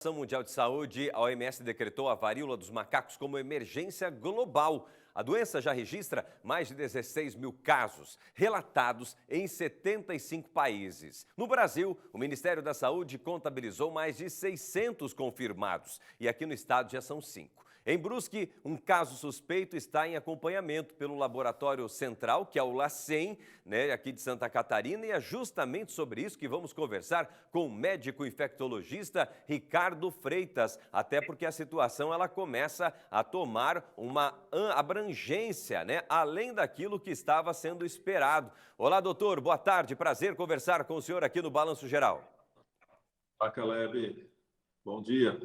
A Organização Mundial de Saúde, a OMS, decretou a varíola dos macacos como emergência global. A doença já registra mais de 16 mil casos, relatados em 75 países. No Brasil, o Ministério da Saúde contabilizou mais de 600 confirmados, e aqui no estado já são 5. Em Brusque, um caso suspeito está em acompanhamento pelo Laboratório Central, que é o LACEN, aqui de Santa Catarina, e é justamente sobre isso que vamos conversar com o médico infectologista Ricardo Freitas, até porque a situação ela começa a tomar uma abrangência, além daquilo que estava sendo esperado. Olá, doutor, boa tarde, prazer conversar com o senhor aqui no Balanço Geral. Olá, Caleb, bom dia.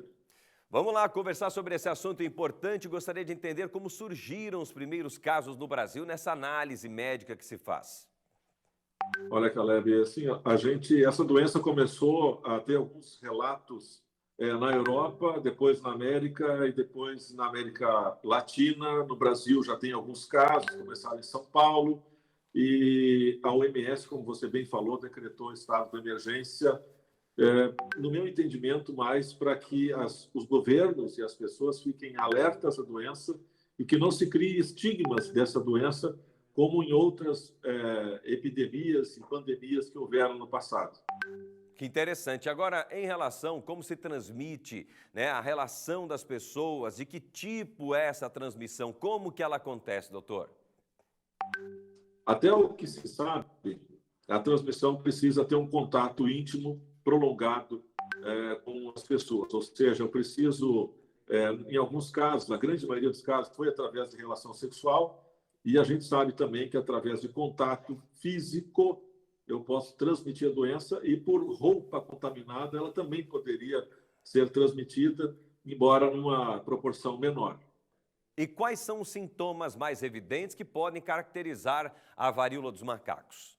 Vamos lá conversar sobre esse assunto importante. Gostaria de entender como surgiram os primeiros casos no Brasil nessa análise médica que se faz. Olha, Caleb, assim, essa doença começou a ter alguns relatos na Europa, depois na América e depois na América Latina. No Brasil já tem alguns casos, começaram em São Paulo, e a OMS, como você bem falou, decretou estado de emergência, no meu entendimento, mais para que os governos e as pessoas fiquem alertas à doença e que não se crie estigmas dessa doença, como em outras epidemias e pandemias que houveram no passado. Que interessante. Agora, em relação a como se transmite, a relação das pessoas, de que tipo é essa transmissão, como que ela acontece, doutor? Até o que se sabe, a transmissão precisa ter um contato íntimo prolongado com as pessoas. Ou seja, eu preciso, em alguns casos, na grande maioria dos casos, foi através de relação sexual, e a gente sabe também que através de contato físico eu posso transmitir a doença, e por roupa contaminada ela também poderia ser transmitida, embora numa proporção menor. E quais são os sintomas mais evidentes que podem caracterizar a varíola dos macacos?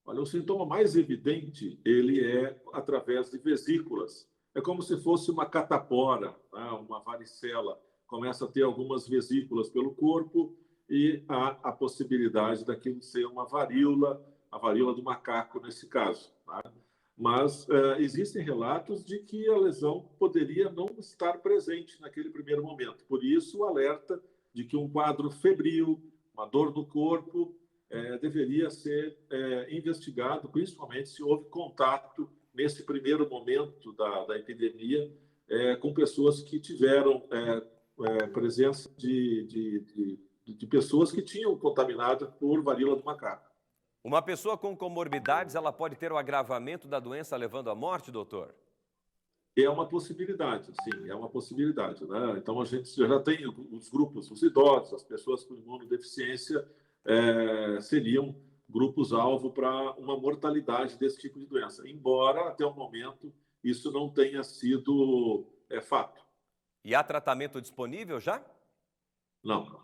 Olha, o sintoma mais evidente, ele é através de vesículas. É como se fosse uma catapora, uma varicela. Começa a ter algumas vesículas pelo corpo e há a possibilidade daquilo ser uma varíola, a varíola do macaco nesse caso. Mas existem relatos de que a lesão poderia não estar presente naquele primeiro momento. Por isso, o alerta de que um quadro febril, uma dor no corpo, deveria ser investigado, principalmente se houve contato nesse primeiro momento da epidemia com pessoas que tiveram presença de pessoas que tinham contaminado por varíola do macaco. Uma pessoa com comorbidades, ela pode ter o agravamento da doença levando à morte, doutor? É uma possibilidade, sim, é uma possibilidade. Então, a gente já tem os grupos, os idosos, as pessoas com imunodeficiência, seriam grupos-alvo para uma mortalidade desse tipo de doença, embora, até o momento, isso não tenha sido fato. E há tratamento disponível já? Não.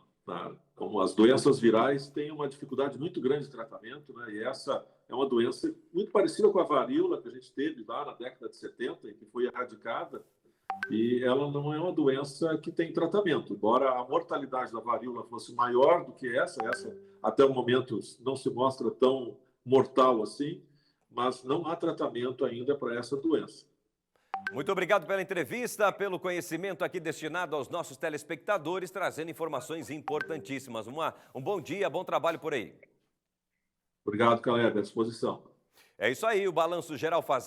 Como as doenças virais têm uma dificuldade muito grande de tratamento, e essa é uma doença muito parecida com a varíola que a gente teve lá na década de 70 e que foi erradicada, e ela não é uma doença que tem tratamento. Embora a mortalidade da varíola fosse maior do que essa até o momento não se mostra tão mortal assim, mas não há tratamento ainda para essa doença. Muito obrigado pela entrevista, pelo conhecimento aqui destinado aos nossos telespectadores, trazendo informações importantíssimas. Um bom dia, bom trabalho por aí. Obrigado, Caleb, à disposição. É isso aí, o Balanço Geral faz